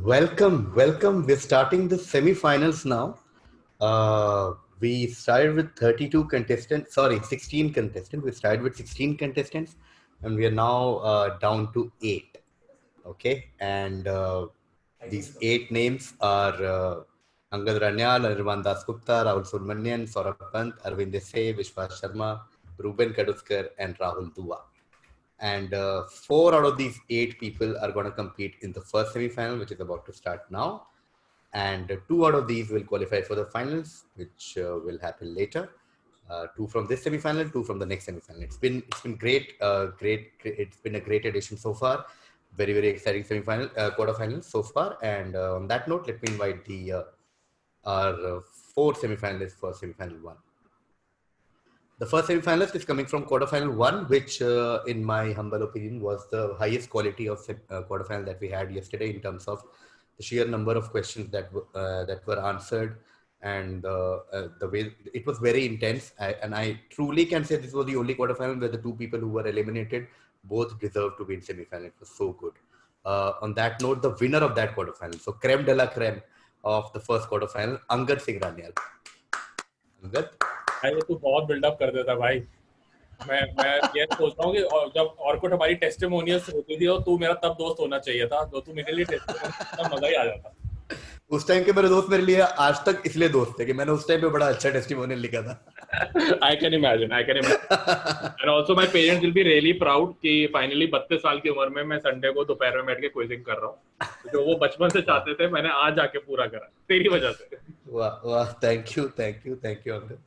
Welcome. We're starting the semi-finals now. We started with 32 contestants. Sorry, 16 contestants. We started with 16 contestants, and we are now down to 8. Okay, and these 8 names are Angad Ranyal, Anirban Dasgupta, Rahul Subramanian, Saurabh Pant, Arvind Desai, Vishwas Sharma, Ruben Kaduskar, and Rahul Dua. And 4 out of these 8 people are going to compete in the first semi-final, which is about to start now. And 2 out of these will qualify for the finals, which will happen later. 2 from this semi-final, 2 from the next semi-final. It's been great. It's been a great edition so far. Very exciting semi-final, quarterfinals so far. And on that note, let me invite our 4 semi-finalists for semi-final 1. The first semi-finalist is coming from quarterfinal 1, which in my humble opinion was the highest quality of quarterfinal that we had yesterday in terms of the sheer number of questions that were answered, and the way it was very intense. And I truly can say this was the only quarterfinal where the 2 people who were eliminated both deserved to be in semi-final. It was so good. On that note, the winner of that quarterfinal, so creme de la creme of the first quarterfinal, Angad Singh Ranyal. Angad? भाई तू बहुत buildup कर देता भाई. मैं ये सोच रहा हूँ कि जब ऑर्कुट हमारी टेस्टिमोनियल्स होती थी तो तू मेरा तब दोस्त होना चाहिए था, तो तू मेरे लिए टेस्टिमोनियल मजा ही आ जाता. उस टाइम के मेरे दोस्त मेरे लिए आज तक इसलिए दोस्त थे कि मैंने उस टाइम पे बड़ा अच्छा टेस्टिमोनियल लिखा था. I can imagine. And also my parents will be really proud कि finally 32 साल की उम्र में मैं संडे को दोपहर में बैठ के क्विजिंग कर रहा हूँ. जो वो बचपन से चाहते थे मैंने आज जाके पूरा करा तेरी वजह से. Wow, thank you, Angad.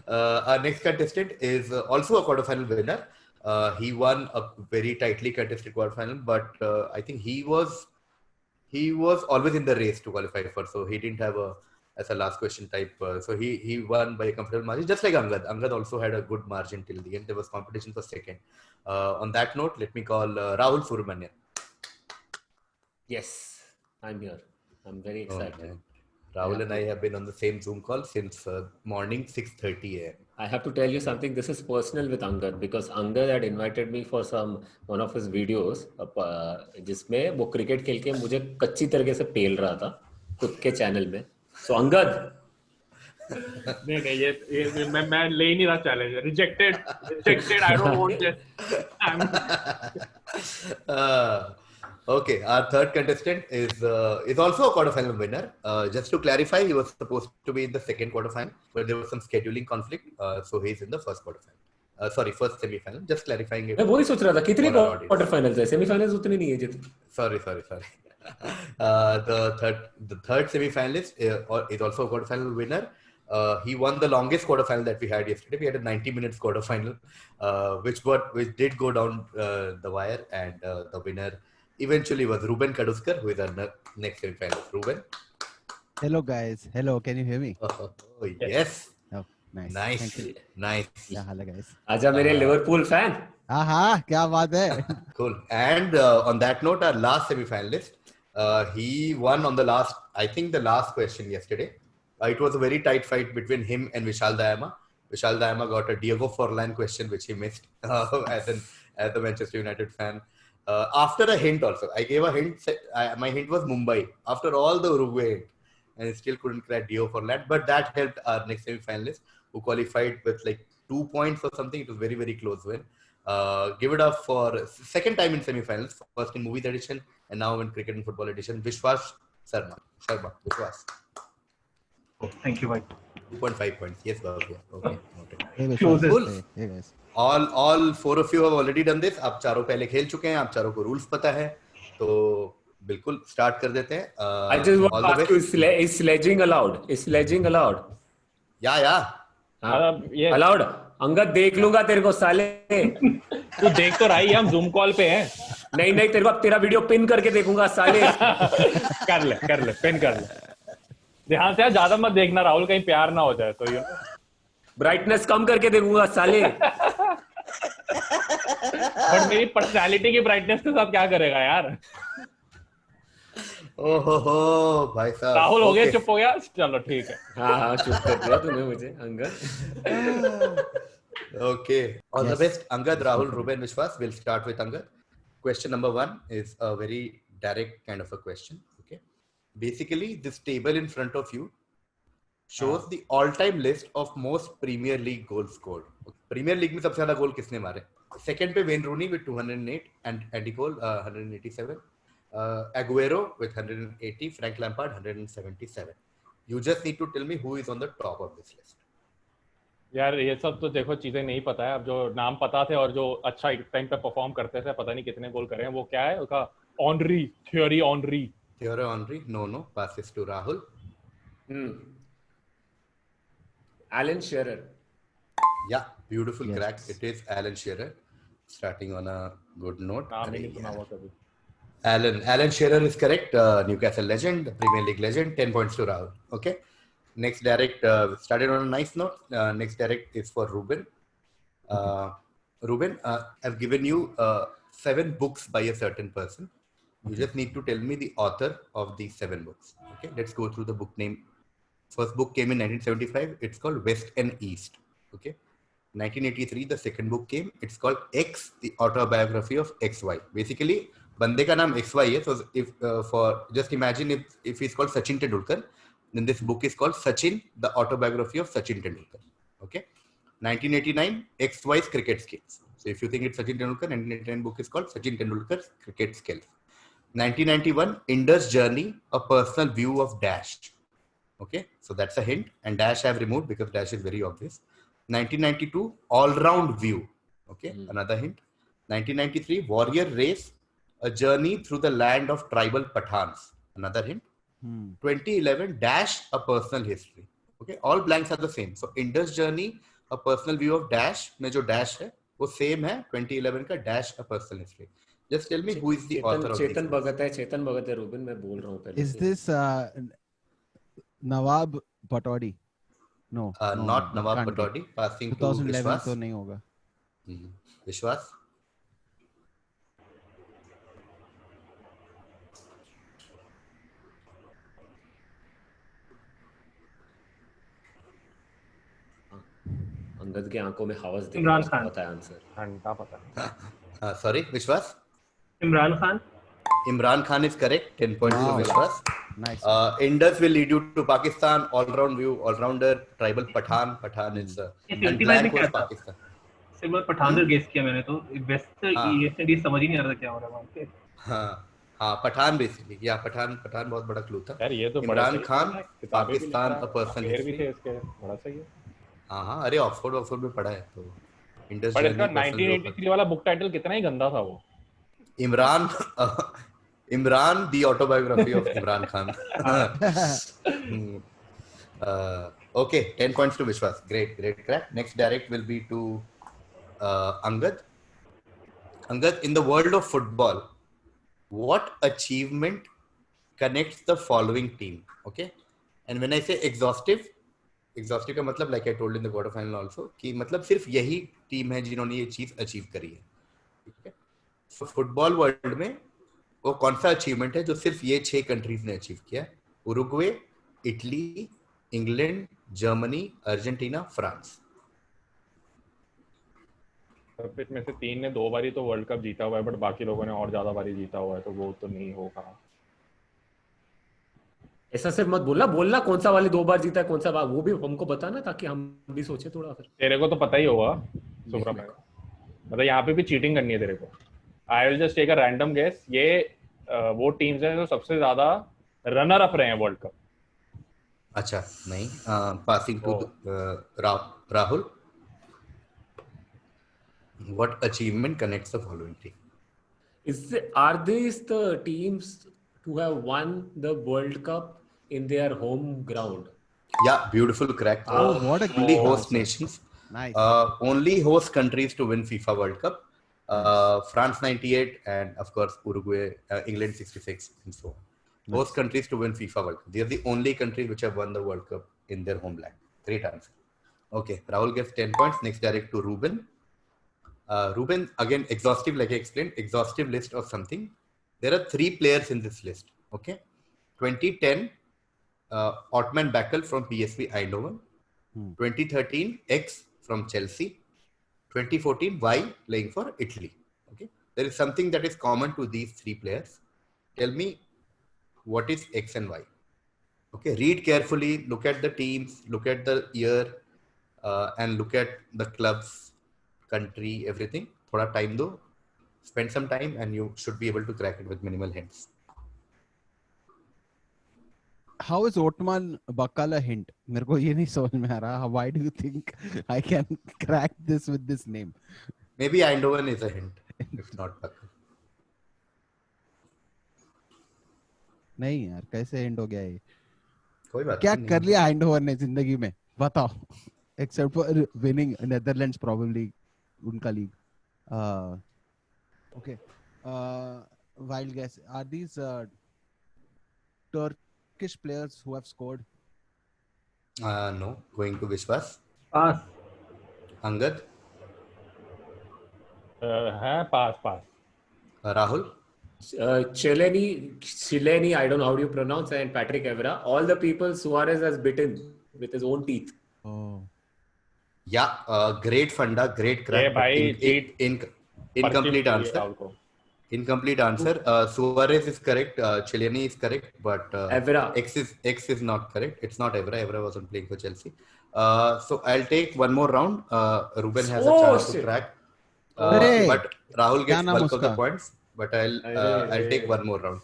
Our next contestant is also a quarterfinal winner. He won a very tightly contested quarterfinal, but I think he was always in the race to qualify for, so he didn't have as a last question type. So he won by a comfortable margin, just like Angad. Angad also had a good margin till the end. There was competition for second. On that note, let me call Rahul Subramanian. Yes, I'm here. I'm very excited. Rahul and I have been on the same Zoom call since morning 6:30 a.m. I have to tell you something. This is personal with Angad because Angad had invited me for one of his videos जिसमें वो cricket खेल के मुझे कच्ची तरीके से पेल रहा था खुद के चैनल में. So Angad. नहीं ये मैं ले ही नहीं रहा challenge. Rejected. I don't want this. Okay, our third contestant is also a quarterfinal winner. Just to clarify, he was supposed to be in the second quarterfinal, but there was some scheduling conflict, so he's in the first quarterfinal. First semi-final. Just clarifying it. मैं वही सोच रहा था कितने quarterfinals है, semi-finals उतने नहीं है जितने. Sorry. The third semi-finalist is also a quarterfinal winner. He won the longest quarterfinal that we had yesterday. We had a 90 minutes quarterfinal, which did go down the wire, and the winner eventually was Ruben Kaduskar, who is our next semi-finalist. Ruben. Hello guys. Hello, can you hear me? Oh, yes. Oh, nice. Nice. Yeah, hello guys. आजा मेरे Liverpool fan. हाँ, क्या बात है. Cool. And on that note, our last semi-finalist, he won on the last question yesterday. It was a very tight fight between him and Vishal Dayama. Vishal Dayama got a Diego Forlan question which he missed as a Manchester United fan. After a hint also, I gave a hint. My hint was Mumbai. After all the Uruguay hint, and he still couldn't crack Diego Forlan. But that helped our next semi-finalist, who qualified with like 2 points or something. It was very close win. Give it up for second time in semi-finals. First in movies edition, and now in cricket and football edition. Vishwas Sharma. Vishwas. Oh, thank you, Mike. 2.5 points. Yes, Babu. Okay. Cool. Hey guys. All 4 of you have already done this. आप चारों पहले खेल चुके हैं. आप चारों को rules पता है. तो बिल्कुल start कर देते हैं. I just want to ask you, is sledging allowed? Yeah. Allowed. Angad देख लूंगा तेरे को साले. तू देख तो रहा ही, हम Zoom call पे हैं. नहीं तेरा वीडियो पिन करके देखूंगा साले. कर ले पिन कर ले. ध्यान से ज्यादा मत देखना राहुल, कहीं प्यार ना हो जाए तो. ब्राइटनेस कम करके देखूंगा साले. बट मेरी पर्सनालिटी की ब्राइटनेस के साथ क्या करेगा यार. ओहो भाई साहब. राहुल हो गया, चुप हो गया. चलो ठीक है. हाँ चुप कर दिया तूने मुझे Angad. Okay. All the best, Angad, Rahul, Ruben, Vishwas. We'll start with Angad. Question number 1 is a very direct kind of a question. Okay. Basically, this table in front of you shows the all-time list of most Premier League goals scored. Premier League में सबसे ज़्यादा गोल किसने मारे? Second पे Wayne Rooney with 208 and Andy Cole 187. Aguero with 180, Frank Lampard 177. You just need to tell me who is on the top of this list. यार ये सब तो देखो चीजें नहीं पता है. अब जो नाम पता थे और जो अच्छा एक टाइम पे परफॉर्म करते थे, पता नहीं कितने गोल करे हैं. वो क्या है उसका? Henry, Thierry Henry. Thierry Henry, no, passes to Rahul. Alan Shearer. Yeah, beautiful Yes. crack. It is Alan Shearer. Starting on a good note. नाम ही नहीं सुना हुआ कभी. Alan Shearer is correct. Newcastle legend, Premier League legend. 10 points to Rahul. Okay. Next direct started on a nice note. Next direct is for Ruben. Ruben, I've given you 7 books by a certain person. You just need to tell me the author of these 7 books. Okay. Let's go through the book name. First book came in 1975. It's called West and East. Okay. 1983, the second book came. It's called X, the autobiography of XY. Basically, बंदे का नाम XY है. So if for just imagine if he's called Sachin Tendulkar, then this book is called Sachin, the autobiography of Sachin Tendulkar. Okay. 1989, XY's cricket skills. So if you think it's Sachin Tendulkar, 1989 book is called Sachin Tendulkar's cricket skills. 1991, Indus Journey, a personal view of Dash. Okay, so that's a hint, and Dash I have removed because Dash is very obvious. 1992, all-round view. Okay, another hint. 1993, Warrior Race, a journey through the land of tribal Pathans. Another hint. 2011, Dash, a personal history. Okay, all blanks are the same. So Indus Journey, a personal view of Dash, में जो Dash है, वो same है 2011 का Dash, a personal history. Just tell me who is the author of Chetan this. Bhagat है. Chetan Bhagat है. Ruben मैं बोल रहा हूँ पहले. Is this Nawab Patodi? No, Not Nawab can't be. Patodi. Passing to 2011 Vishwas. तो नहीं होगा. Vishwas. अंगद की आंखों में हवस दिख इमरान रहा है. खान. पता है आंसर. घंटा पता है. Sorry, Vishwas. Imran Khan. Imran Khan is correct. 10 points Wow. to Vishwas. Nice. Indus will lead you to Pakistan. All-round view, all-rounder, tribal Pathan. Pathan is and 75 blank में was क्या था? Pakistan. सिर्फ मैं पठानदर guess किया मैंने तो west east Indies समझ ही नहीं आ रहा था क्या हो रहा है वहाँ पे. हाँ, पठान बेसिकली. या पठान बहुत बड़ा क्लू था. यार ये तो बड़ा इमरान सही खान, है. किताबें भी पाकिस्तान, लिखा a personal है. शेर भी history. थे इसके. बड़ा सही है. हाँ, अरे ऑक्सफोर्ड में पढ़ा है तो. Indus पर इसका Journey, personal view of 1983 वाला बुक टाइटल कितना ही गंदा था वो. Imran, the autobiography of Imran Khan. Okay, 10 points to Vishwas. Great crack. Next direct will be to Angad. Angad, in the world of football, what achievement connects the following team? Okay, and when I say exhaustive का मतलब like I told in the quarter final also कि मतलब सिर्फ यही team है जिन्होंने ये चीज अचीव करी है. ठीक है. So फुटबॉल वर्ल्ड में वो कौन सा अचीवमेंट है जो सिर्फ ये 6 कंट्रीज ने अचीव किया? Uruguay, Italy, England, Germany, Argentina, France. सब में से 3 ने 2 बारी तो वर्ल्ड कप जीता हुआ है, बट बाकी लोगों ने और ज्यादा बारी जीता हुआ है, तो वो तो नहीं होगा. ऐसा सिर्फ मत बोलना कौन सा वाले 2 बार जीता है, कौन सा वो भी हमको बताना ताकि हम भी सोचे थोड़ा. फिर तेरे को तो पता ही होगा सुब्रमण्यम. मतलब यहाँ पे भी चीटिंग करनी है तेरे को. I will just take a random guess. ये वो टीम्स हैं जो सबसे ज्यादा रनर अप रहे हैं वर्ल्ड कप. अच्छा नहीं. Passing to Rahul. What achievement connects the following team? Are these the teams who have won the World Cup in their home ground? Yeah, beautiful crack. Oh, what a only great host answer. nations. Nice. Only host countries to win FIFA World Cup. France 98 and of course Uruguay, England 66 and so on. Nice. Host countries to win FIFA World Cup. They are the only countries which have won the World Cup in their homeland. Great answer. Okay, Rahul gets 10 points. Next direct to Ruben. Ruben, again, exhaustive, like I explained, exhaustive list of something. There are 3 players in this list. Okay. 2010, Ottman Bakel from PSV Eindhoven. 2013, X from Chelsea. 2014, Y playing for Italy. Okay. There is something that is common to these 3 players. Tell me what is X and Y. Okay, read carefully, look at the teams, look at the year, and look at the clubs, country, everything. Thoda time do, spend some time, and you should be able to crack it with minimal hints. How is Otman Bakal a hint? मेरे को ये नहीं समझ में आ रहा. Why do you think I can crack this with this name? Maybe Eindhoven is a hint, if not Bakal. नहीं यार, कैसे hint हो गया ये? कोई बात क्या नहीं. कर लिया Eindhoven ने जिंदगी में? बताओ. Except for winning Netherlands probably उनका league. Okay. Wild guess. Are these Turkish players who have scored? No, going to Vishwas. Pass. Angad. है पास. Rahul. Chileni, I don't know how do you pronounce, and Patrick Evra. All the people Suarez has bitten with his own teeth. Oh. Yeah, great funda, great crack. ये भाई Incomplete answer. Incomplete answer. Suarez is correct. Chileni is correct, but Evra. X is not correct. It's not Evra. Evra wasn't playing for Chelsea. So I'll take one more round. Ruben has a chance to crack. But Rahul gets bulk of the points. But I'll take one more round.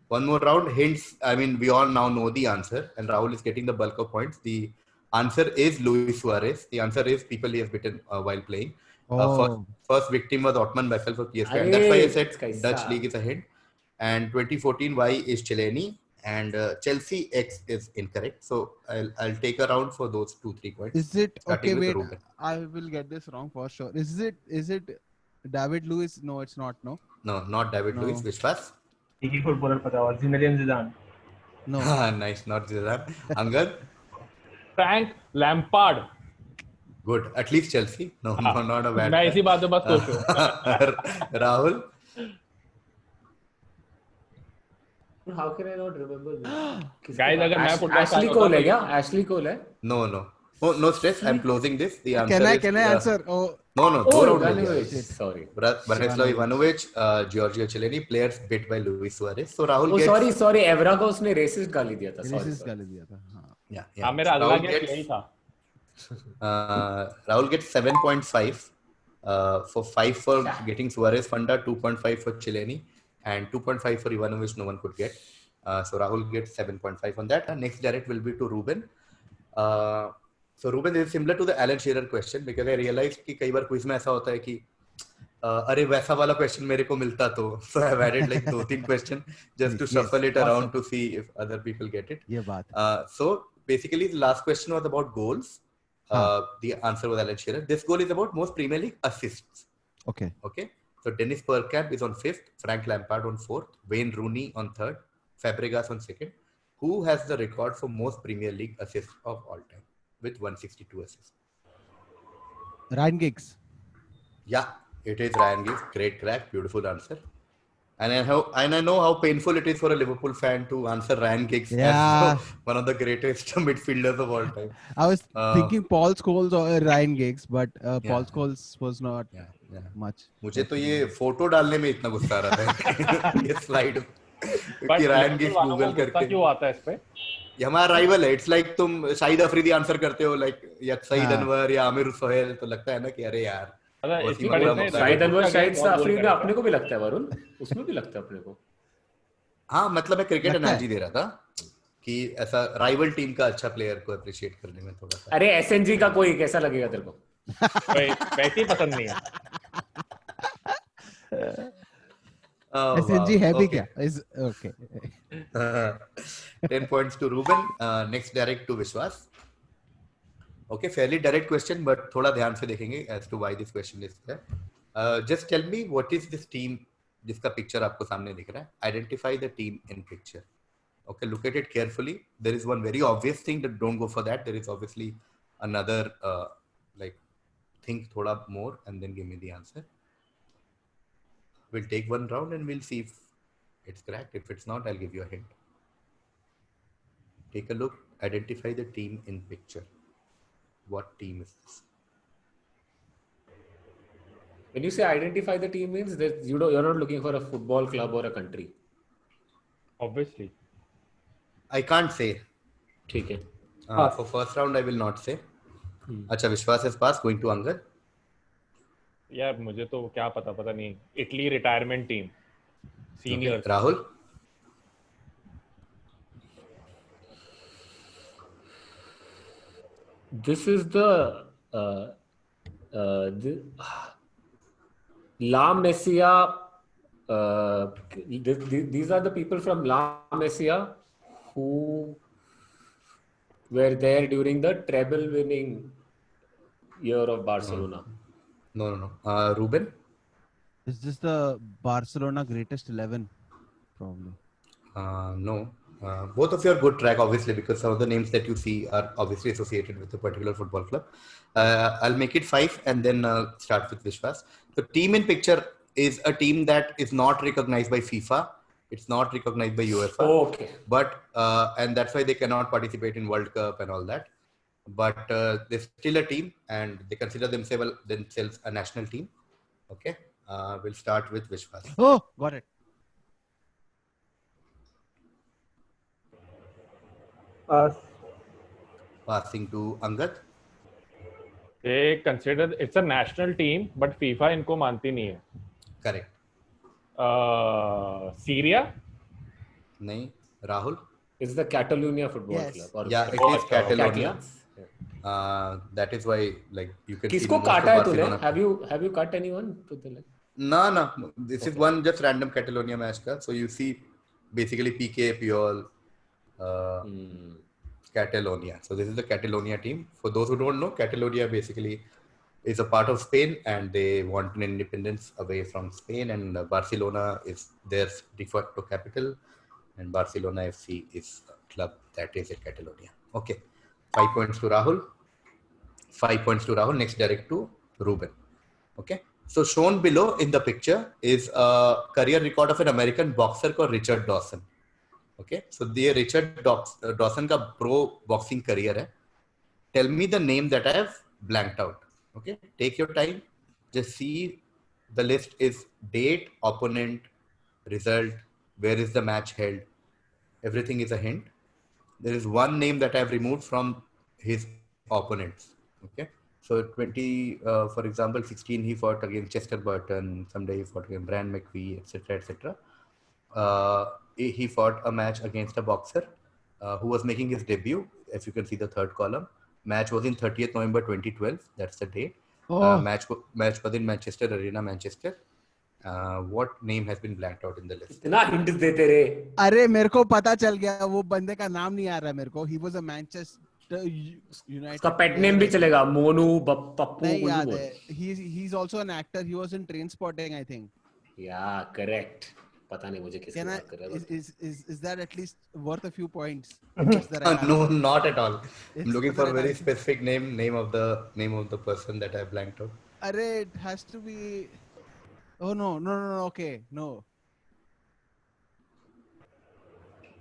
One more round. Hints. I mean, we all now know the answer, and Rahul is getting the bulk of points. The answer is Luis Suarez. The answer is people he has beaten while playing. First victim was Otman Bakal for PSG. And that's why I said Dutch league is a hint. And 2014 Y is Chileni. And Chelsea X is incorrect. So I'll take a round for those 2-3 points. Is it okay? Wait, Ruben. I will get this wrong for sure. Is it David Luiz? No, it's not. No. No, not David Luiz. Vishwas. एक ही footballer पता और ज़िनेदिन Zidan. No. Nice, not Zidane. Angad. Frank Lampard. Good. At least Chelsea. No, not a bad. मैं इसी बात पे बस सोच रहा हूँ. Rahul. How can I not remember this? Guys, अगर मैं फुटबॉल Ashley Cole है क्या? Ashley Cole है? No. Oh, no stress. I'm closing this. The answer Can I answer? Oh. No. Ivanovic. Sorry. Branislav Ivanovic, Giorgio Chileni, players bit by Luis Suarez. So Rahul gets. Sorry. Evra को उसने racist गाली दिया था. Racist गाली दिया था. हाँ. Yeah. हाँ, मेरा अगला गेस यही था. Rahul gets 7.5 for 5 for getting Suarez funda, 2.5 for Chileni, and 2.5 for Ivanovic. No one could get. So Rahul gets 7.5 on that. Next direct will be to Ruben. So Ruben, this is similar to the Alan Shearer question because I realized कि कई बार quiz में ऐसा होता है कि अरे वैसा वाला क्वेश्चन मेरे को मिलता तो so I've added like 2-3 question just to shuffle it around to see if other people get it. ये बात. So basically the last question was about goals. The answer was Alan Shearer. This goal is about most Premier League assists. Okay. So Dennis Bergkamp is on 5th, Frank Lampard on 4th, Wayne Rooney on 3rd, Fabregas on 2nd. Who has the record for most Premier League assists of all time with 162 assists? Ryan Giggs. Yeah, it is Ryan Giggs. Great crack, beautiful answer. And I know how painful it is for a Liverpool fan to answer Ryan Giggs as one of the greatest midfielders of all time. I was thinking Paul Scholes or Ryan Giggs, but Paul Scholes was not much. मुझे तो ये photo डालने में इतना गुस्सा आ रहा था ये स्लाइड कि रायन गिग्स गूगल करके क्यों आता है इस पे? ये हमारा राइवल है. इट्स लाइक तुम शाहिद अफरीदी आंसर करते हो लाइक या सईद अनवर या आमिर सोहेल तो लगता है ना कि अरे यार शाहिद अनवर शाहिद अफरीदी में अपने को भी लगता है वरुण उसमें भी लगता है अपने को. हाँ मतलब मैं क्रिकेट एनालॉजी दे रहा था कि ऐसा राइवल टीम का अच्छा प्लेयर को अप्रिशिएट करने में थोड़ा सा. अरे एसएनजी का कोई कैसा लगेगा तेरे को? वैसे ही पसंद नहीं है. SNG है भी क्या? Is okay. 10 points to Ruben. Next direct to Vishwas. Okay, fairly direct question, but थोड़ा ध्यान से देखेंगे as to why this question is there. Just tell me what is this team जिसका picture आपको सामने दिख रहा है? Identify the team in picture. Okay, look at it carefully. There is one very obvious thing that don't go for that. There is obviously another like think थोड़ा more and then give me the answer. We'll take one round and we'll see if it's correct. If it's not, I'll give you a hint. Take a look. Identify the team in picture. What team is this? When you say identify the team means that you're not looking for a football club or a country. Obviously. I can't say. ठीक है. For first round, I will not say. अच्छा, विश्वास has passed. Going to Angad. यार मुझे तो क्या पता नहीं. Italy retirement team. Okay. Seniors. Rahul. This is the La Masia. These are the people from La Masia who were there during the treble-winning year of Barcelona. No. Ruben. Is this the Barcelona greatest 11? Probably. No. Both of you are good track, obviously, because some of the names that you see are obviously associated with a particular football club. I'll make it 5 and then start with Vishwas. The team in picture is a team that is not recognized by FIFA. It's not recognized by UEFA. Oh, okay. But and that's why they cannot participate in World Cup and all that. But they're still a team and they consider themselves a national team. Okay. We'll start with Vishwas. Oh, got it. Passing to Angad. They consider it's a national team, but FIFA इनको मानती नहीं है. Correct. Syria? नहीं. Rahul. It's the Catalonia Football Yes. Club. Or Yeah, it is Catalonia. Catalans. That is why, like, you can. किसको see काटा है तूने? Barcelona. Have you cut anyone to the like? No. This is one just random Catalonia match ka. So you see, basically PK, Puyol, Catalonia. So this is the Catalonia team. For those who don't know, Catalonia basically is a part of Spain, and they want an independence away from Spain. And Barcelona is their de facto capital, and Barcelona FC is a club that is in Catalonia. Okay, 5 points to Rahul. 5 points to Rahul. Next, direct to Ruben. Okay. So shown below in the picture is a career record of an American boxer called Richard Dawson. Okay, so the Richard Dawson का pro boxing career है. Tell me the name that I have blanked out. Okay, take your time. Just see the list is date, opponent, result, where is the match held. Everything is a hint. There is one name that I have removed from his opponents. Okay. So 20, for example, 16 he fought against Chester Burton. Someday he fought against Brian McVie, etc., etc. He fought a match against a boxer who was making his debut. If you can see the third column, match was in 30th November 2012. That's the date. Match was in Manchester Arena, Manchester. What name has been blanked out in the list? इतना hint देते रे. अरे मेरे को पता चल गया वो बंदे का नाम नहीं आ रहा मेरे को. He was a Manchester United. उसका पेट नेम भी चलेगा. मोनू, पप्पू. नहीं याद है. He's also an actor. He was in Trainspotting, I think. Yeah, correct. पता नहीं मुझे किसकी बात कर रहा है. Is that at least worth a few points? No, not at all. I'm looking for a very nice. specific name of the person that I blanked out. अरे it has to be. Oh no. Okay, no.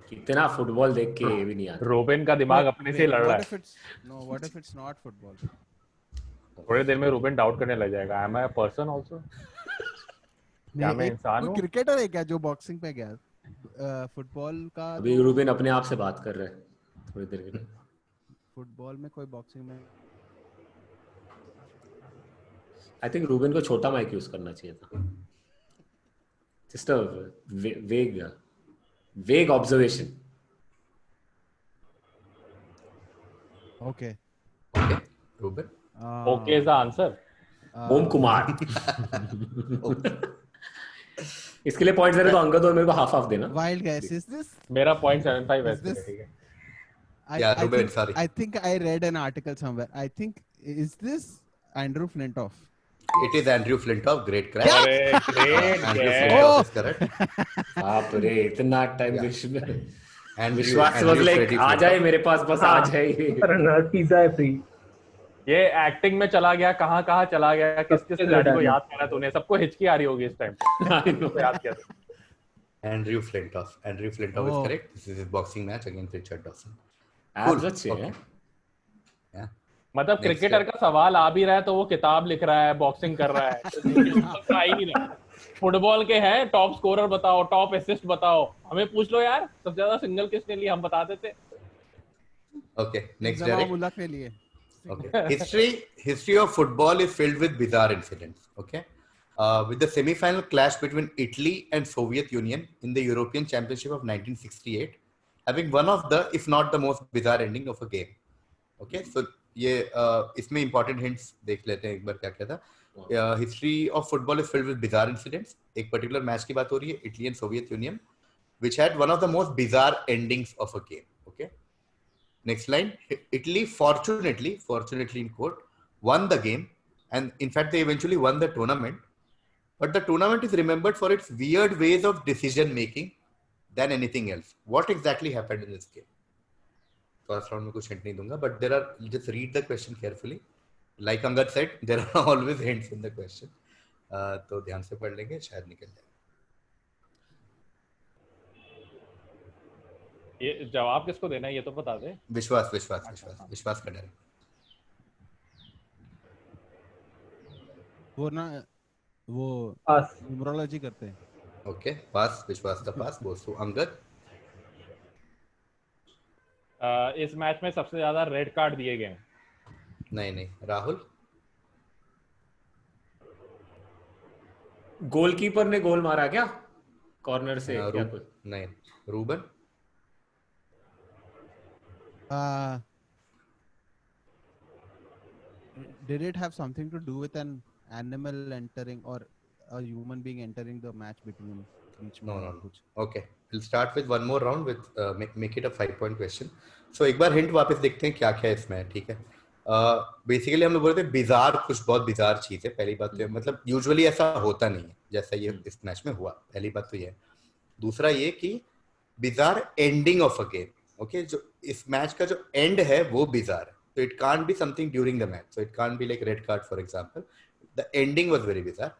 कितना football देख के ये भी नहीं आता. रोबेन का दिमाग अपने से लड़ रहा है. What if it's not football? थोड़ी देर में रोबेन डाउट करने लग जाएगा. Am I a person also? क्या मैं इंसान हूँ? क्रिकेटर है क्या जो बॉक्सिंग पे गया? फुटबॉल का अभी रूबेन अपने आप से बात कर रहा है थोड़ी देर के लिए. फुटबॉल में कोई बॉक्सिंग में आई थिंक रूबेन को छोटा माइक यूज करना चाहिए था. जस्ट अ वेग observation. Okay. Ruben. Okay is the answer. ओम कुमार. इसके लिए पॉइंट्स देना तो अंगद और मेरे को हाफ देना. Wild gas is this? मेरा 0.75 है. this- ठीक है. Yeah, Ruben, sorry. I think I read an article somewhere. I think is this Andrew Flintoff? It is Andrew Flintoff. Great crack. अरे great Andrew guess. Flintoff is correct. बाप रे इतना time विश्वास Andrew was like Freddy ah Flintoff. जाए मेरे पास बस आ जाए. Pizza है फ्री. ये एक्टिंग में चला गया. कहाँ चला गया. किस खिलाड़ी को याद करा तूने? सबको हिचकी आ रही होगी इस टाइम पे. याद किया तूने. Andrew Flintoff. Andrew Flintoff is Oh. correct. This is his boxing match against Richard Dawson. Abs अच्छे हैं. Yeah. मतलब Next क्रिकेटर का सवाल आ भी रहा है तो वो किताब लिख रहा है, बॉक्सिंग कर रहा है. आ ही नहीं रहा. फुटबॉल के हैं, टॉप स्कोरर बताओ, टॉप असिस्ट बताओ, हमें पूछ लो यार सबसे ज्यादा सिंगल किसने लिए, हम बता देते। Okay, next जमा Derek. मुल्ला के लिए Okay. History of football is filled with bizarre incidents. Okay. With the semi-final clash between Italy and Soviet Union in the European Championship of 1968, having one of the, if not the most bizarre ending of a game. Okay. So ये इसमें important hints देख लेते हैं एक बार क्या क्या था. History of football is filled with bizarre incidents. एक particular match की बात हो रही है, Italy and Soviet Union, which had one of the most bizarre endings of a game. Okay. Next line, Italy fortunately in quote, won the game, and in fact they eventually won the tournament. But the tournament is remembered for its weird ways of decision making than anything else. What exactly happened in this game? First round में कुछ hint नहीं दूंगा, but there are, just read the question carefully. Like Angad said, there are always hints in the question. तो ध्यान से पढ़ लेंगे, शायद निकल जाए. ये जवाब किसको देना है ये तो बता दे। विश्वास का डर. वो ना वो पास। न्यूमरोलॉजी करते हैं। ओके, पास, विश्वास का पास। बोस तो अंगद। इस मैच में सबसे ज्यादा रेड कार्ड दिए गए। नहीं, राहुल। गोलकीपर ने गोल मारा क्या कॉर्नर से क्या कुछ? नहीं, Ruben. Did it have something to do with an animal entering or a human being entering the match between each? No. Okay, we'll start with one more round with make it a 5-point question. So एक बार hint वापस देखते हैं क्या क्या है इसमें, ठीक है? बेसिकली हम लोग बोलते हैं बिजार, कुछ बहुत बिजार चीज है। पहली बात तो मतलब यूजुअली ऐसा होता नहीं है जैसा ये इस मैच में हुआ। पहली बात तो ये है। दूसरा ये कि bizarre ending of a game. Okay, जो इस मैच का जो एंड है वो बिजार है। So it can't be something during the match. So it can't be like red card, for example. The ending was very bizarre.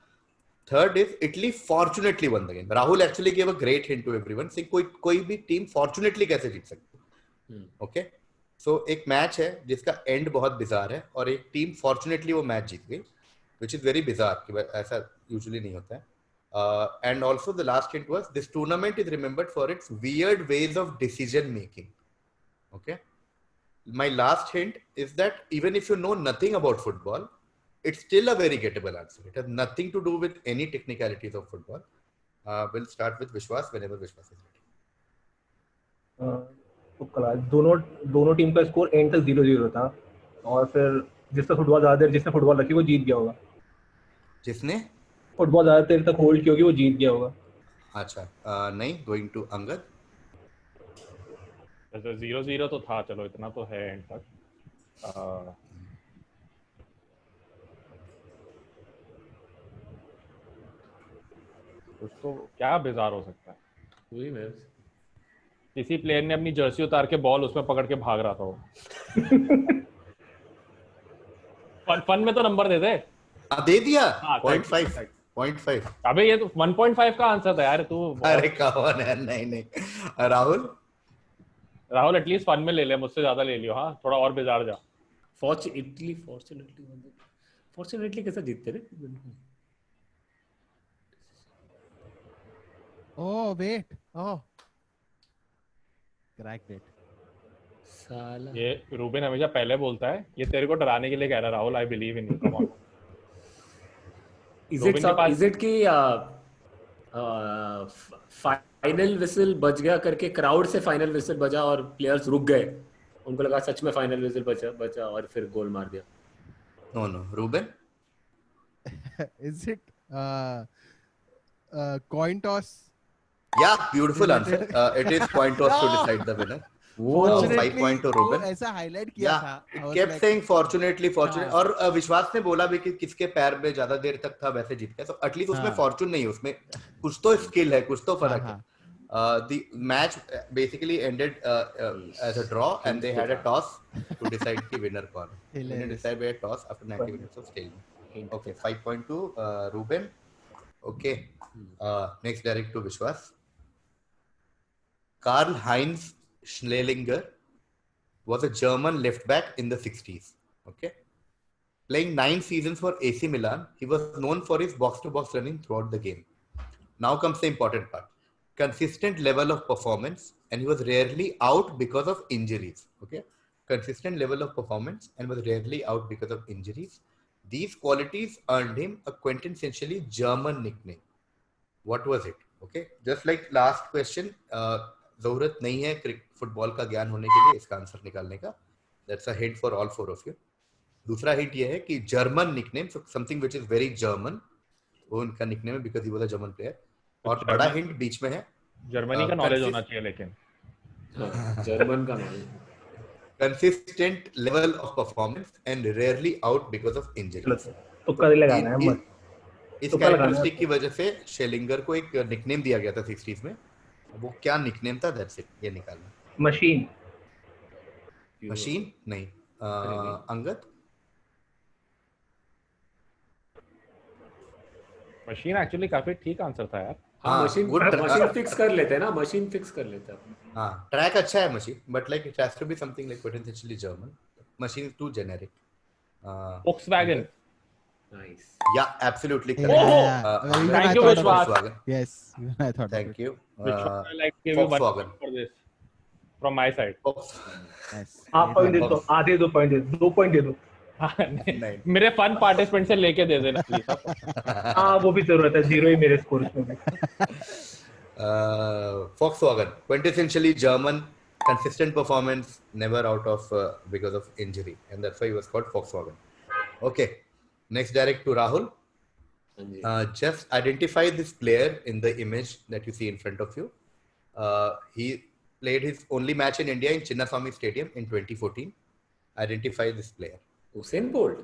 Third is Italy fortunately won the game. Rahul actually gave a great hint to everyone, saying कोई भी team fortunately कैसे जीत सकती है। Okay? So एक match है जिसका and बहुत bizarre है और एक टीम fortunately वो मैच जीत गई, which is very bizarre कि ऐसा usually नहीं होता है। And also the last hint was this tournament is remembered for its weird ways of decision making. Okay? My last hint is that even if you know nothing about football, it's still a very gettable answer. It has nothing to do with any technicalities of football. We'll start with Vishwas whenever Vishwas is ready. तो दोनों team का score and तक 0-0 था और फिर जिसने football ज्यादा देर रखी वो जीत गया होगा। जिसने फुटबॉल ज्यादा देर तक होल्ड की होगी वो जीत गया होगा। अच्छा, नहीं, गोइंग टू अंगद। 0-0 तो था, चलो इतना तो है एंड तक। उसको क्या बिजार हो सकता है? वही मैं किसी प्लेयर ने अपनी जर्सी उतार के बॉल उसमें पकड़ के भाग रहा था वो। फन में तो नंबर दे दे। दे दिया। हाँ, 0.5। अबे ये तो 1.5 का आंसर था यार तू। अरे कौन है? नहीं। राहुल एटलीस्ट फन में ले ले, मुझसे ज्यादा ले लियो। हाँ, थोड़ा और बिजार जा। फॉर्चुनेटली कैसे जीतते थे? Oh wait, cracked it. साला ये रूबेन हमेशा पहले बोलता है, ये तेरे को डराने के लिए कह रहा है। Rahul, I believe in you, come on. Is it कि फाइनल विसल बज गया करके क्राउड से फाइनल विसल बजा और प्लेयर्स रुक गए, उनको लगा सच में फाइनल विसल बचा और फिर गोल मार दिया? No, Ruben. Is it coin toss? Yeah, beautiful answer. It is coin toss to decide the winner. Fortunately, 5 point to Ruben. ऐसा हाईलाइट किया था। It kept saying fortunately. और विश्वास ने बोला भी कि किसके पैर में ज्यादा देर तक था वैसे जीत गया। तो एटलीस्ट उसमें फॉर्चून नहीं है, उसमें कुछ तो स्किल है, कुछ तो फर्क है। The match basically ended as a draw and they had a toss to decide the winner कौन है। They decided by a toss after 90 minutes of stalemate. Okay, 5 point to Ruben. Okay, next direct to Vishwas. Karl-Heinz Schnellinger was a German left back in the 60s. Okay, playing 9 seasons for AC Milan, he was known for his box-to-box running throughout the game. Now comes the important part. Consistent level of performance, and he was rarely out because of injuries. Okay, consistent level of performance and was rarely out because of injuries. These qualities earned him a quintessentially German nickname. What was it? Okay, just like last question, जरूरत नहीं है football का ज्ञान होने के लिए इसका answer निकालने का. That's a hint for all four of you. दूसरा हिंट ये है कि German nickname, something which is very German, वो उनका निकनेम है because he was a German player. और बड़ा हिंट बीच में है, जर्मनी का नॉलेज होना चाहिए लेकिन जर्मन का knowledge. consistent level of performance and rarely out because of injuries. तो कल लगाना है मत. इस कैरेक्टरिस्टिक की वजह से शेलिंगर को एक निकनेम दिया गया था 60s में. वो क्या निकनेम था, दैट्स इट, ये निकालना. मशीन. मशीन नहीं. अंगद. मशीन एक्चुअली काफी ठीक आंसर था यार. हाँ, मशीन फिक्स कर लेते हैं ना, मशीन फिक्स कर लेते हैं. हाँ, ट्रैक अच्छा है machine, but like it has to be something like potentially German. Machine is too generic. Volkswagen. Nice. Yeah, absolutely Yeah, correct. Thank you, Vishwas. Volkswagen. Yes, I thought. Thank you. Vishwas, I like to give you one Volkswagen. point for this from my side. Yes. आप point दे दो, आधे 2 point दे दो, 2 point दे दो. नहीं. मेरे fun participant से लेके दे देना प्लीज. हाँ, वो भी जरूरत है, 0 ही मेरे स्कोर में भी. Volkswagen, quintessentially German, consistent performance, never out of because of injury, and that's why he was called Volkswagen. Okay, next direct to Rahul. Just identify this player in the image that you see in front of you. He played his only match in India in Chinnaswamy Stadium in 2014. Identify this player. Usain Bolt.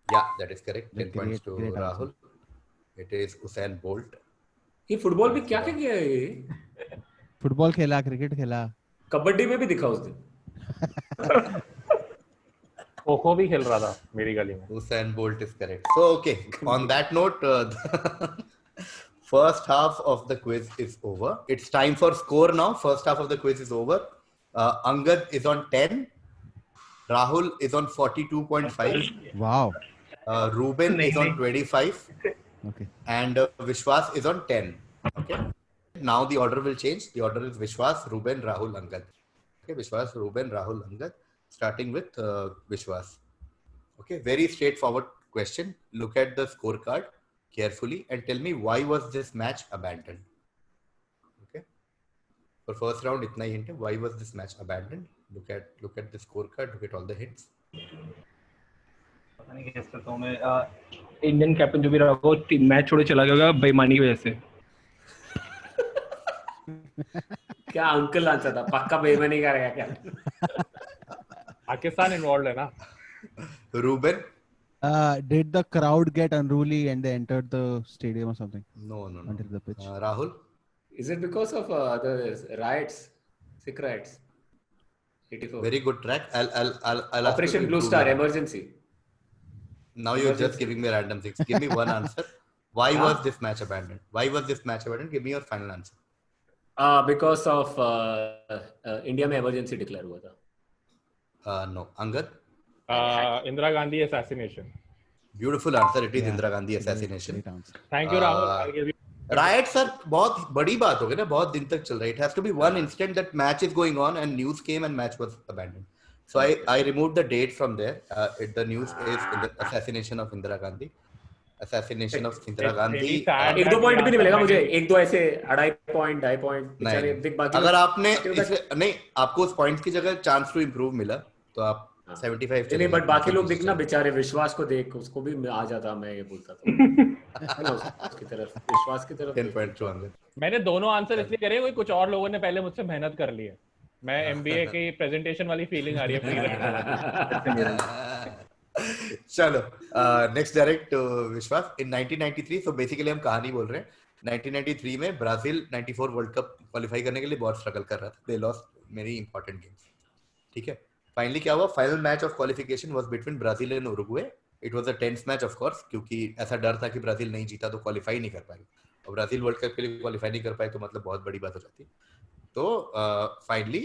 Yeah, that is correct. 10 points to great Rahul. It is Usain Bolt. ये football में क्या क्या किया है ये? Football खेला, cricket खेला, कबड्डी में भी दिखा उस दिन. खो-खो भी खेल रहा था मेरी गली में. Usain Bolt is correct. So, okay, on that note, first half of the quiz is over. It's time for score now. First half of the quiz is over. Angad is on 10. Rahul is on 42.5. wow. Ruben is on 25. Okay. And Vishwas is on 10. Okay. Now the order will change. The order is Vishwas, Ruben, Rahul, Angad. Okay, Vishwas, Ruben, Rahul, Angad. Starting with Vishwas. Okay, very straightforward question. Look at the scorecard carefully and tell me why was this match abandoned. Okay. For first round, itna hi hint hai. Why was this match abandoned? Look at the scorecard. Look at all the hints. नहीं guess करता हूँ मैं. Indian captain जो भी रहा वो match छोड़े चला गया होगा बेईमानी की वजह से. क्या अंकल आंसर था? पक्का बेईमानी करेगा क्या? पाकिस्तान इन्वॉल्व है ना. Ruben. Did the crowd get unruly and they entered the stadium or something? No. Until the pitch. Rahul. Is it because of the riots, Sikh riots? 84. Very good track. I'll Operation Blue Star emergency. Now you're just giving me random things. Give me one answer. Why was this match abandoned? Why was this match abandoned? Give me your final answer. Because of India में emergency declare हुआ था. No. Angad? Indira Gandhi assassination. Beautiful answer. It is Indira Gandhi assassination. Great answer. Thank you, Rahul. I'll give you. Riots sir बहुत बड़ी बात हो गई ना, बहुत दिन तक चल रहा है. It has to be one instant that match is going on and news came and match was abandoned. So I removed the date from there. The news is in the assassination of Indira Gandhi. Assassination of Indira Gandhi. एक दो point भी नहीं मिलेगा मुझे. एक दो ऐसे 2.5 point. अगर आपने नहीं, आपको उस पॉइंट्स की जगह चांस टू इंप्रूव मिला तो आप 75 नहीं, बट बाकी लोग दिखना बेचारे. विश्वास को देख, उसको भी आ जाता. मैं ये बोलता था उसकी तरफ, विश्वास की तरफ. 10 पॉइंट टू अंगद. मैंने दोनों आंसर इसलिए करे, कोई कुछ और लोगों ने पहले मुझसे मेहनत कर ली है. मैं एमबीए की प्रेजेंटेशन वाली फीलिंग आ रही है. चलो नेक्स्ट डायरेक्ट विश्वास. इन 1993, सो बेसिकली हम कहानी बोल रहे हैं. 1993 में ब्राजील 94 वर्ल्ड कप क्वालिफाई करने के लिए बहुत स्ट्रगल कर रहा था. They lost many important games. ठीक है. फाइनली क्या हुआ? Final match of qualification was between Brazil and Uruguay. It was a tense match of course, क्योंकि ऐसा डर था कि ब्राजील नहीं जीता तो क्वालिफाई नहीं कर पाएगा. और ब्राजील वर्ल्ड कप के लिए क्वालिफाई नहीं कर पाए तो मतलब बहुत बड़ी बात हो जाती. तो finally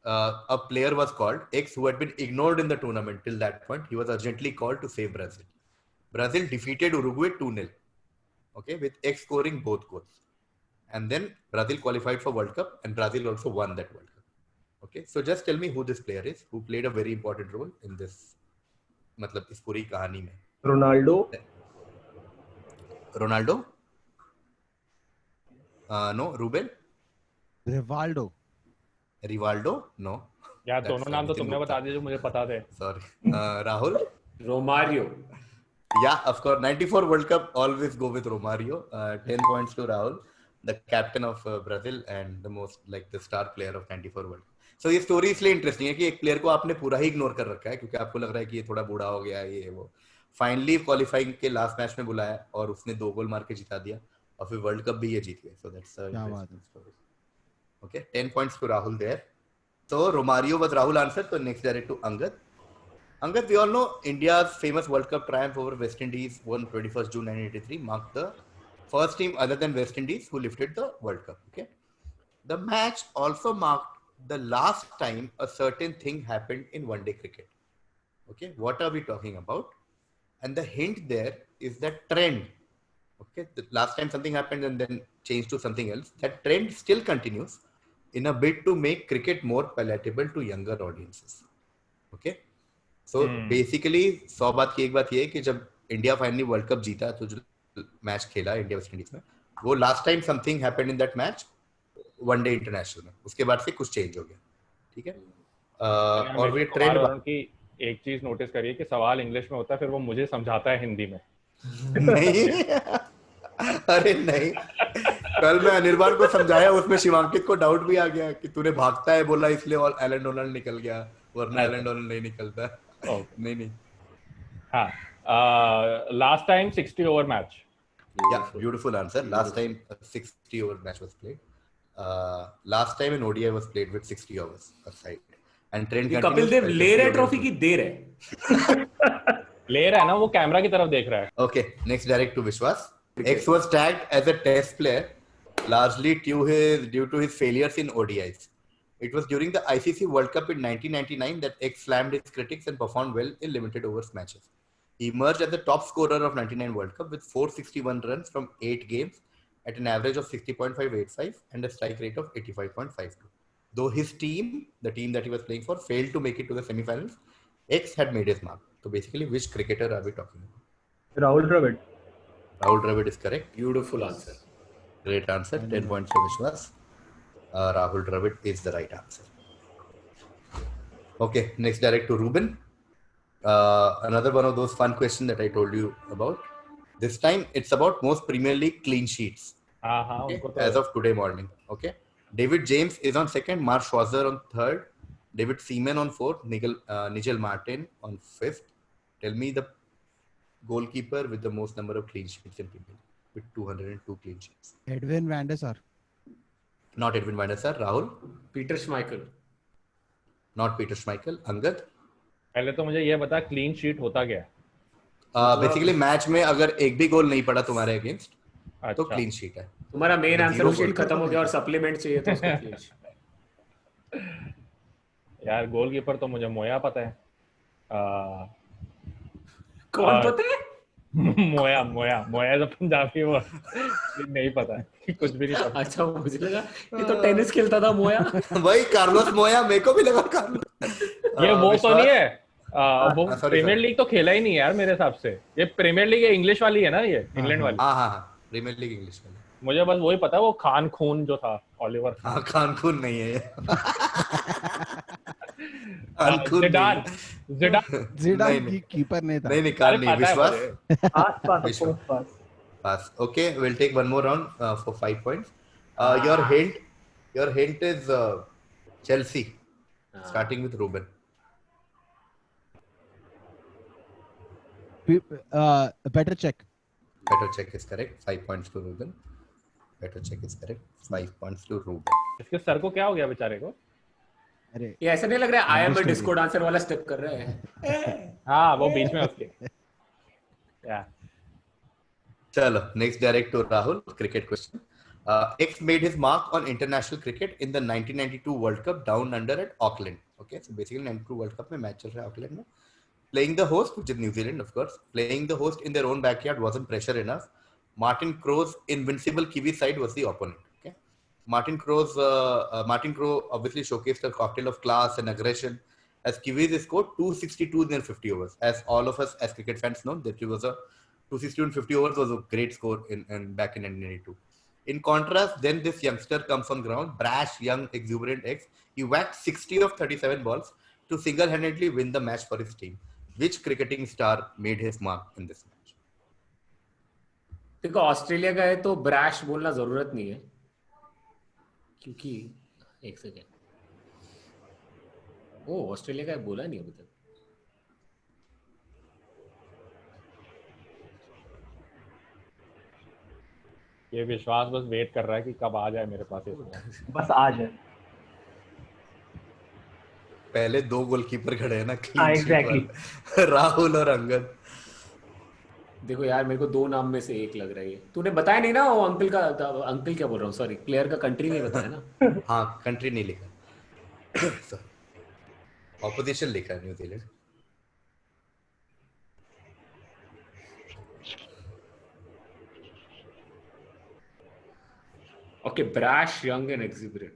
a player was called, X, who had been ignored in the tournament till that point. He was urgently called to save Brazil. Brazil defeated Uruguay 2-0. okay, with X scoring both goals. And then Brazil qualified for World Cup, and Brazil also won that World Cup. Okay, so just tell me who this player is, who played a very important role in this, मतलब इस पूरी कहानी में. Ronaldo. Ronaldo? No. Ruben? Rivaldo. Rivaldo? No. यार That's दोनों नाम तो Nitin तुमने Gupta. बता दिए जो मुझे पता थे. Sorry. Rahul? Romario. Yeah, of course. 94 World Cup, always go with Romario. 10 points to Rahul, the captain of Brazil and the most, like, the star player of 94 World Cup. So ये story इसलिए interesting है कि एक player को आपने पूरा ही ignore कर रखा है क्योंकि आपको लग रहा है कि ये थोड़ा बूढ़ा हो गया है, ये वो. फाइनली क्वालिफाइंग के लास्ट मैच में बुलाया और उसने 2 गोल मार के जिता दिया और फिर वर्ल्ड कप भी ये जीत गए. So that's a interesting story. Okay, 10 points to Rahul there. So Romario was Rahul answer. So next direct to Angad. Angad, we all know India's famous World Cup triumph over West Indies on 21st June 1983 marked the first team other than West Indies who lifted the World Cup. Okay, the match also marked the last time a certain thing happened in one-day cricket. Okay, what are we talking about? And the hint there is that trend. Okay, the last time something happened and then changed to something else. That trend still continues in a bid to make cricket more palatable to younger audiences. Okay. So basically 100 बात की एक बात ये है कि जब India finally world cup जीता तो जो मैच खेला इंडिया वेस्ट इंडीज में, वो last time something happened in that match one day international में, उसके बाद से कुछ चेंज हो गया. ठीक है. और वे ट्रेंड की एक चीज नोटिस करिए कि सवाल इंग्लिश में होता है फिर वो मुझे समझाता है हिंदी में. नहीं. अरे नहीं, कल मैं अनिर्बान को समझाया, उसमें शिवांकित को डाउट भी आ गया कि तूने भागता है बोला इसलिए और एलन डोनाल्ड निकल गया, वरना एलन डोनाल्ड नहीं निकलता. नहीं. हाँ, last time 60 over match. Yeah, beautiful answer. Last time a 60 over match was played. Last time an ODI was played with 60 overs aside. And trend continues. Kapil Dev ले रहे ट्रॉफी की देर है. ले रहा है ना, वो कैमरा की तरफ देख रहा है. Okay, next direct to Vishwas. X was tagged as a test player largely due to his failures in ODIs. It was during the ICC World Cup in 1999 that X slammed his critics and performed well in limited overs matches. He emerged as the top scorer of 99 World Cup with 461 runs from 8 games at an average of 60.585 and a strike rate of 85.52. Though his team, the team that he was playing for, failed to make it to the semi-finals, X had made his mark. So basically, which cricketer are we talking about? Rahul Dravid. Rahul Dravid is correct. Beautiful answer. Great answer. 10 points to Vishwas. Rahul Dravid is the right answer. Okay, next direct to Ruben. Another one of those fun questions that I told you about. This time it's about most Premier League clean sheets. Okay? As of today morning. Okay. David James is on second, Mark Schwarzer on third, David Seaman on fourth, Nigel Martin on fifth. Tell me the goalkeeper with the most number of clean sheets in Premier League with 202 clean sheets. Edwin van der Sar. Not Edwin van der Sar. Rahul? Peter Schmeichel. Not Peter Schmeichel. Angad? पहले तो मुझे ये बता clean sheet होता क्या है? Basically match में अगर एक भी गोल नहीं पड़ा तुम्हारे अगेंस्ट तो क्लीन शीट है. तुम्हारा मेन आंसर शीट खत्म हो गया और सप्लीमेंट चाहिए तो उसको क्लीन शीट. यार गोलकीपर तो मुझे मोया पता है. कौन पता है? मोया तो पंजाबी वो नहीं पता है, कुछ भी नहीं पता. अच्छा, मुझे लगा ये तो टेनिस खेलता था मोया. वही कार्लोस मोया, मेरे को भी लगा कार्लोस. ये वो तो नहीं है, वो प्रीमियर लीग तो खेला ही नहीं यार मेरे हिसाब से. ये प्रीमियर लीग इंग्लिश वाली है ना, ये इंग्लैंड वाली. हाँ, प्रीमियर लीग इंग्लिश वाली. मुझे बस वही पता है, वो खान खून जो था, ओलिवर. हाँ, खान खून नहीं है. जिडान की कीपर नहीं था. नहीं, कार नहीं. विश्वास. पास. Okay, we'll take one more round for 5 points. Your hint is Chelsea. Starting with Ruben. Better check. Better check is correct. 5 points to Ruben. Better check is correct. 5 points to Ruben. इसके sir को क्या हो गया बेचारे को? अरे ये ऐसा नहीं लग रहा है I am a disco dancer वाला स्टेप कर रहे हैं. हाँ, वो बीच में उसके. चलो, next direct to Rahul. Cricket question. X made his mark on international cricket in the 1992 World Cup down under at Auckland. Okay, so basically 92 World Cup में मैच चल रहा है Auckland में. Playing the host, which is New Zealand, of course, playing the host in their own backyard wasn't pressure enough. Martin Crowe's invincible Kiwi side was the opponent. Okay, Martin Crowe obviously showcased a cocktail of class and aggression as Kiwis scored 262 in their 50 overs. As all of us as cricket fans know, that it was a 262 in 50 overs was a great score in back in 1992. In contrast, then this youngster comes on ground, brash, young, exuberant ex. He whacked 60 of 37 balls to single-handedly win the match for his team. Which cricketing star made his mark in this match? देखो Australia का है तो brash बोलना जरूरत नहीं है क्योंकि एक सेकेंड ओ ऑस्ट्रेलिया का है बोला नहीं अभी तक ये विश्वास बस वेट कर रहा है कि कब आ जाए मेरे पास इसमें। बस आ जाए। पहले 2 गोलकीपर खड़े हैं ना, हाँ, exactly. राहुल और अंगद। देखो यार मेरे को 2 नाम में से एक लग रहा है। तूने बताया नहीं ना वो अंकल क्या बोल रहा हूँ, सॉरी प्लेयर का कंट्री नहीं बताया ना। हाँ, कंट्री नहीं लिखा, ऑपोजिशन लिखा है, New Zealand. Okay, brash, young and exuberant.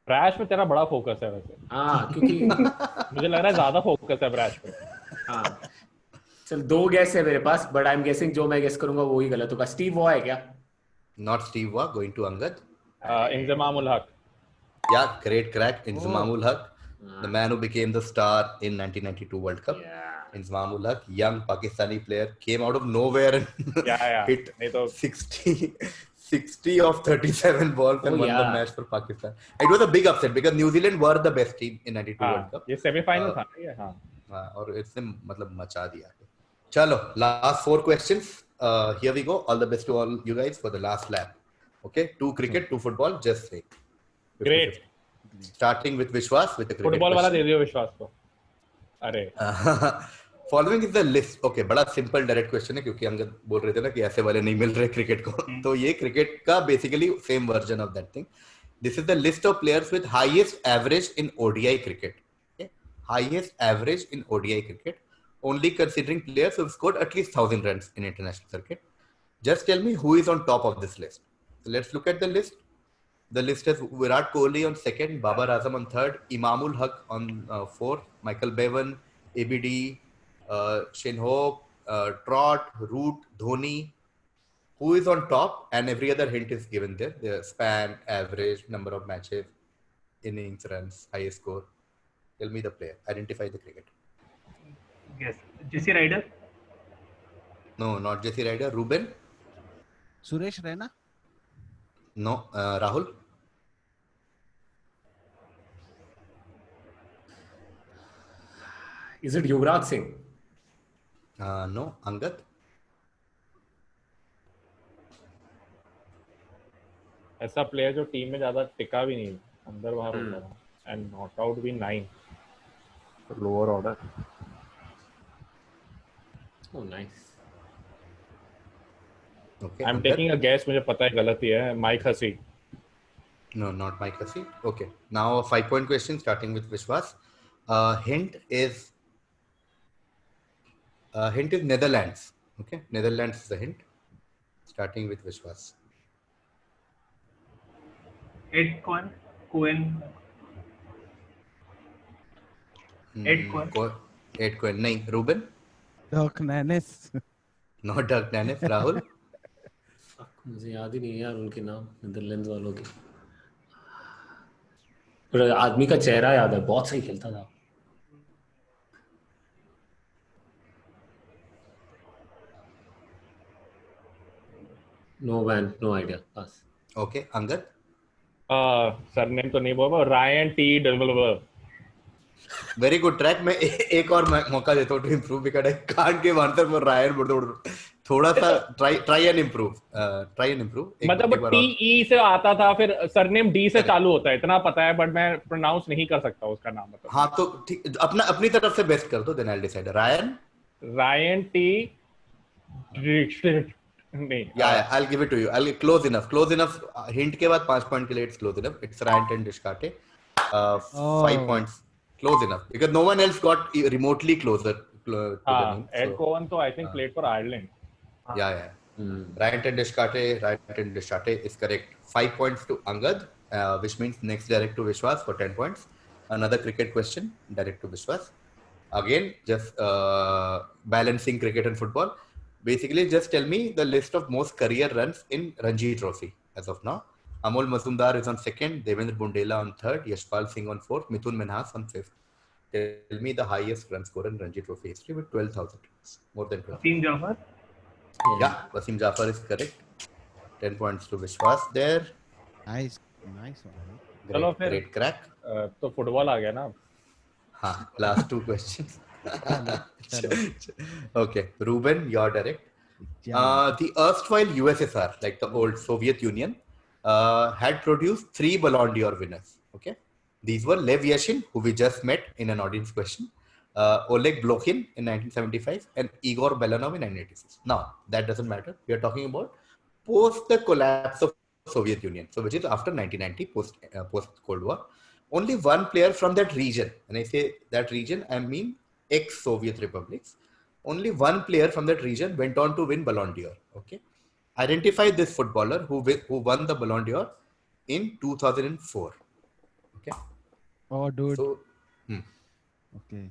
Brash पे तेरा बड़ा फोकस है वैसे। हाँ क्योंकि मुझे लग रहा है ज्यादा फोकस है ब्रैश पे। हाँ चल 2 गैस है मेरे पास, बट आई एम गेसिंग जो मैं गेस करूंगा वो ही गलत होगा। स्टीव वॉ है क्या? Not Steve Waugh, going to Angad. Inzamam ul Haq. Yeah, great crack. Inzamam ul Haq, the man who became the star in 1992 World Cup. Yeah. Inzamam ul Haq, young Pakistani player, came out of nowhere and hit नहीं तो 60 of 37 balls and won the match for Pakistan. It was a big upset because New Zealand were the best team in 92 World Cup. ये semifinal था ये। हाँ और इसने मतलब मचा दिया। चलो, last 4 questions. Here we go. All the best to all you guys for the last lap. Okay, 2 cricket, 2 football, just say. Great. Starting with Vishwas with the cricket. Football वाला question. दे दियो विश्वास को। अरे Following is the list. Okay, बड़ा simple direct question है क्योंकि अंगद बोल रहे थे ना कि ऐसे वाले नहीं मिल रहे क्रिकेट को। तो ये क्रिकेट का basically same version of that thing. This is the list of players with highest average in ODI cricket. Okay? Highest average in ODI cricket. Only considering players who have scored at least 1,000 runs in international circuit. Just tell me who is on top of this list. So let's look at the list. The list has Virat Kohli on 2nd, Babar Azam on 3rd, Imamul Haq on 4th, Michael Bevan, ABD, Shane Hope, Trott, Root, Dhoni. Who is on top? And every other hint is given there. The span, average, number of matches, innings, runs, highest score. Tell me the player. Identify the cricketer. Yes. JC Ryder. No, not JC Ryder. Ruben? Suresh Raina? No. Rahul? Is it Yuvraj Singh? No. Angad? ऐसा player जो team में ज्यादा टिका भी नहीं, अंदर बाहर होता रहा एंड नॉट आउट भी 9 lower order. Oh nice. Okay. I am Angad? Taking a guess, मुझे पता है गलत ही है। Mike Hussey. No, not Mike Hussey. Okay. Now a 5-point question starting with Vishwas. Hint is Netherlands. Okay. Netherlands is the hint. Starting with Vishwas. Ed Cohen. Ed Cohen. Ed Cohen. नहीं. Ruben? Dirk Nannes? Not Dirk Nannes. Rahul? मुझे याद ही नहीं है यार उनके नाम, Netherlands वालों के। पर आदमी का चेहरा याद है, बहुत सही खेलता था। नो मैन, नो आइडिया, बस। Okay. Angad? सरनेम तो नहीं बोला। Ryan T developer. Very good track. मैं एक और मौका देता हूँ to improve because I can't give answer for Ryan. थोड़ा सा try and improve. मतलब टी ई से आता था, फिर सरनेम डी से चालू होता है, इतना पता है, बट मैं प्रोनाउंस नहीं कर सकता उसका नाम। मतलब हाँ तो ठीक, अपनी तरफ से बेस्ट कर दो, then I'll decide. Ryan T नहीं। Yeah, I'll give it to you. Close enough. Hint के बाद 5 point के लिए it's close enough. It's Ryan Dishkate. 5 points. Close enough because no one else got remotely closer to the name. Ed Cohen तो I think played for Ireland. Yeah. Ryan and Descarte is correct. 5 points to Angad, which means next direct to Vishwas for 10 points. Another cricket question, direct to Vishwas. Again, just balancing cricket and football. Basically, just tell me the list of most career runs in Ranji Trophy as of now. Amol Mazumdar is on second, Devendra Bundela on third, Yashpal Singh on fourth, Mithun Minhas on fifth. Tell me the highest run scorer in Ranji Trophy history with 12,000 runs. More than 12. Wasim Jafar. Yeah, Wasim Jafar is correct. 10 points to Vishwas there. Nice one. चलो फिर Great crack. तो football आ गया ना. हाँ, last two questions. चलो. Okay, Ruben, you're direct. The erstwhile USSR, like the old Soviet Union, had produced 3 Ballon d'Or winners. Okay, these were Lev Yashin, who we just met in an audience question, Oleg Blokhin in 1975, and Igor Belanov in 1986. Now, that doesn't matter. We are talking about post the collapse of Soviet Union, so which is after 1990, post Cold War. Only one player from that region, and I say that region, I mean ex-Soviet republics. Only one player from that region went on to win Ballon d'Or. Okay, identify this footballer who won the Ballon d'Or in 2004. Okay. Oh, dude. So, Okay.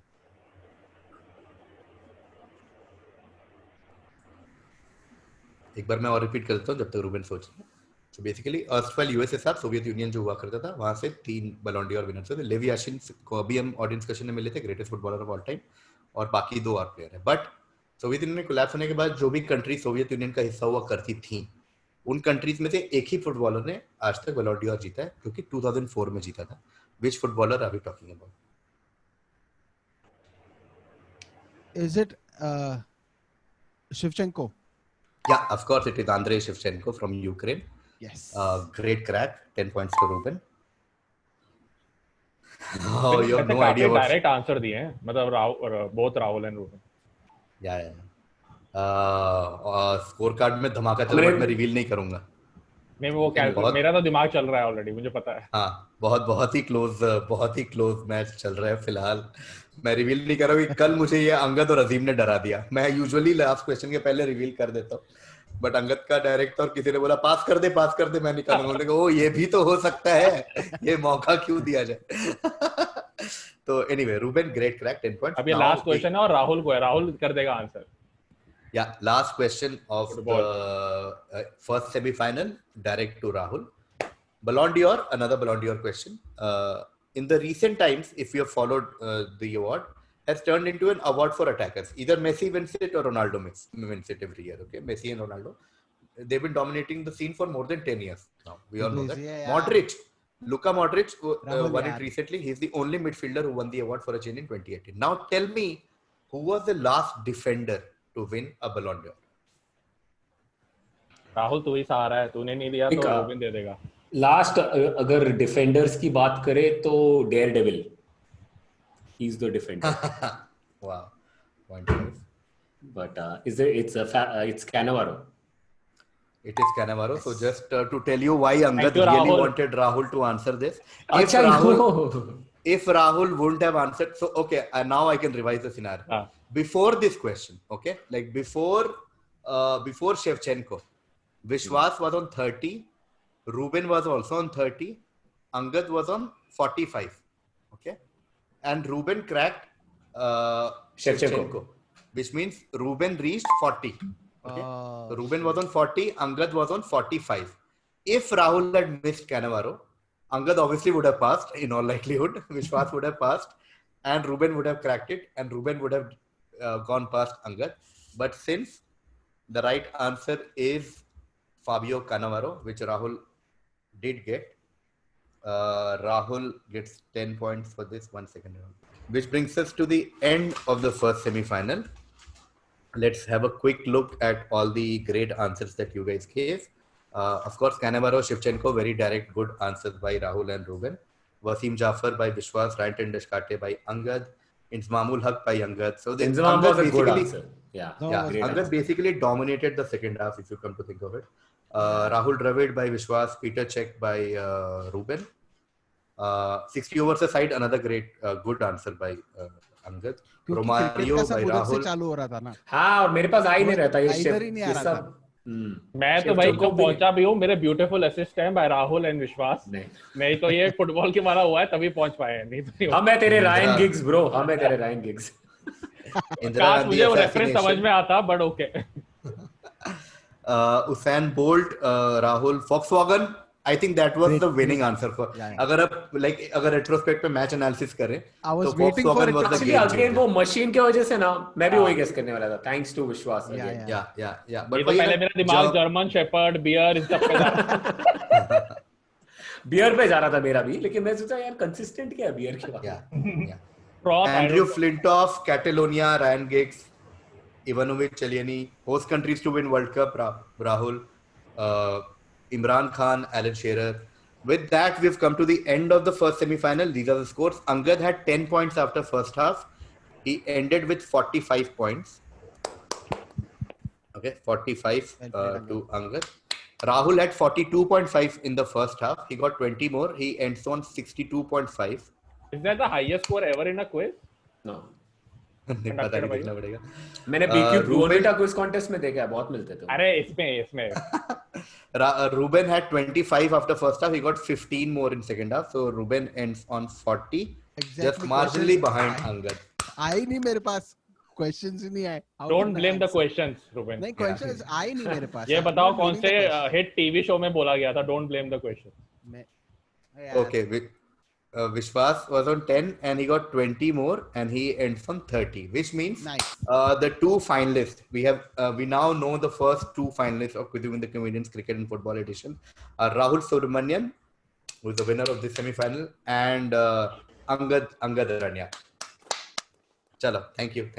एक बार मैं और repeat कर देता हूँ जब तक Reuben सोच रहे हैं. So basically, erstwhile USSR, Soviet union जो हुआ करता था, वहां से 3 Ballon d'Or विनर्स थे. लेव याशिन को अभी हम ऑडियंस क्वेश्चन में मिले थे, greatest footballer of all time, और बाकी 2 और प्लेयर हैं. बट सोवियत यूनियन कोलैप्स होने के बाद जो भी कंट्री सोवियत यूनियन का हिस्सा हुआ करती थी, उन कंट्रीज में से एक ही फुटबॉलर ने आज तक Ballon d'Or जीता है, जो कि 2004 में जीता था. Which footballer are we talking about? Is it Shevchenko? Yeah, of course it is Andrei Shevchenko from Ukraine. Yes. Great crack. 10 points to Ruben. Oh, you have no idea what. Direct answer दिए हैं, मतलब both Rahul and Ruben. Yeah. Score card में धमाका चल रहा है, मैं reveal नहीं करूंगा. नहीं, वो मेरा तो दिमाग चल रहा है ऑलरेडी, मुझे पता है. हाँ, बहुत ही क्लोज मैच चल रहा है फिलहाल. मैं रिवील नहीं कर रहा हूँ. कल मुझे ये अंगद और अजीम ने डरा दिया. मैं यूजुअली लास्ट क्वेश्चन के पहले रिवील कर देता हूँ, बट अंगद का डायरेक्ट और किसी ने बोला पास कर दे, मैं निकालूंगा. ओ, ये भी तो हो सकता है, ये मौका क्यों दिया जाए. तो anyway, Ruben great crack, 10 points. अब ये लास्ट क्वेश्चन है और राहुल को है, राहुल कर देगा answer. Yeah, last question of the first semi-final, direct to Rahul. Ballon d'Or, another Ballon d'Or question. In the recent times, if you have followed the award, has turned into an award for attackers. Either Messi wins it or Ronaldo wins it every year. Okay, Messi and Ronaldo, they've been dominating the scene for more than 10 years now. We all know that. Yeah. Modric, Luka Modric won it recently. He's the only midfielder who won the award for a change in 2018. Now tell me, who was the last defender to win a Ballon d'Or? Rahul, तू ही सहारा है, तूने नहीं दिया तो Reuben दे देगा. Last अगर defenders की बात करें तो Daredevil, he is the defender. Wow, wonderful. But it's Cannavaro. It is Cannavaro. So just to tell you why Angad really wanted Rahul to answer this. If Rahul wouldn't have answered, so okay, now I can revise the scenario. Before this question, okay, like before Shevchenko, Vishwas was on 30, Ruben was also on 30, Angad was on 45, okay, and Ruben cracked Shevchenko, which means Ruben reached 40. Okay, so Ruben was on 40, Angad was on 45. If Rahul had missed Cannavaro, Angad obviously would have passed in all likelihood. Vishwas would have passed, and Ruben would have cracked it, and Ruben would have gone past Angad. But since the right answer is Fabio Cannavaro, which Rahul did get, Rahul gets 10 points for this 1 second round. Which brings us to the end of the first semi-final. Let's have a quick look at all the great answers that you guys gave. Of course, Cannavaro, Shevchenko, very direct, good answers by Rahul and Ruben. Wasim Jafar by Vishwas, Ryan Descarte by Angad, Inzamamul Haq by Angad. So Inzamam was a good answer. Yeah, Angad basically dominated the second half, if you come to think of it. Rahul Dravid by Vishwas, Peter Cech by Ruben. 60 overs aside, another great, good answer by Angad. Romario by Rahul. चालू हो रहा था ना. हाँ, और मेरे पास आ ही नहीं रहता ये इधर ही नहीं आ रहा था. मैं तो भाई जो पहुंचा भी हूँ, मेरे ब्यूटीफुल असिस्ट हैं बाय राहुल एंड विश्वास। नहीं तो ये फुटबॉल की मारा हुआ है तभी पहुंच पाए हैं, नहीं तो नहीं। हम है तेरे रायन गिग्स ब्रो, हम है तेरे रायन गिग्स। काश मुझे वो रेफरेंस समझ में आता, but okay. Usain Bolt, Rahul, Volkswagen. I think that was the winning answer for. अगर आप अगर retrospect पे match analysis करें, I was तो waiting for Volkswagen it. was the Actually, game again changer. वो machine की वजह से ना, मैं भी वही गेस करने वाला था। Thanks to विश्वास again. Yeah. ये तो पहले मेरा दिमाग जर्मन शेपर्ड, बियर, इन सब पे जा रहा था। बियर पे जा रहा था मेरा भी, लेकिन मैं सोचा यार कंसिस्टेंट क्या है बियर के बाद। Yeah. Andrew Flintoff, Catalonia, Ryan Giggs, Ivanovic, Celiani, host countries to win World Cup, Rahul, Imran Khan, Alan Shearer. With that, we've come to the end of the first semi-final. These are the scores. Angad had 10 points after first half. He ended with 45 points. Okay, 45 to Angad. Rahul had 42.5 in the first half. He got 20 more. He ends on 62.5. Is that the highest score ever in a quiz? No. पता नहीं, देखना पड़ेगा। मैंने BQ Duonita quiz contest में देखा है, बहुत मिलते थे। अरे इसमें Ruben had 25 after first half. He got 15 more in second half. So Ruben ends on 40, just marginally behind Angad. आई नहीं मेरे पास, questions ही नहीं आए। Don't blame the questions, Ruben. नहीं, questions आए नहीं मेरे पास। ये बताओ कौन से हिट टीवी शो में बोला गया था don't blame the questions? Okay, Vishwas was on 10 and he got 20 more and he ends on 30, which means the two finalists, we now know the first two finalists of Quiz Win the Comedians Cricket and Football Edition are Rahul Subramanian, who is the winner of this semi-final, and Angad Aranya. Chalo, thank you.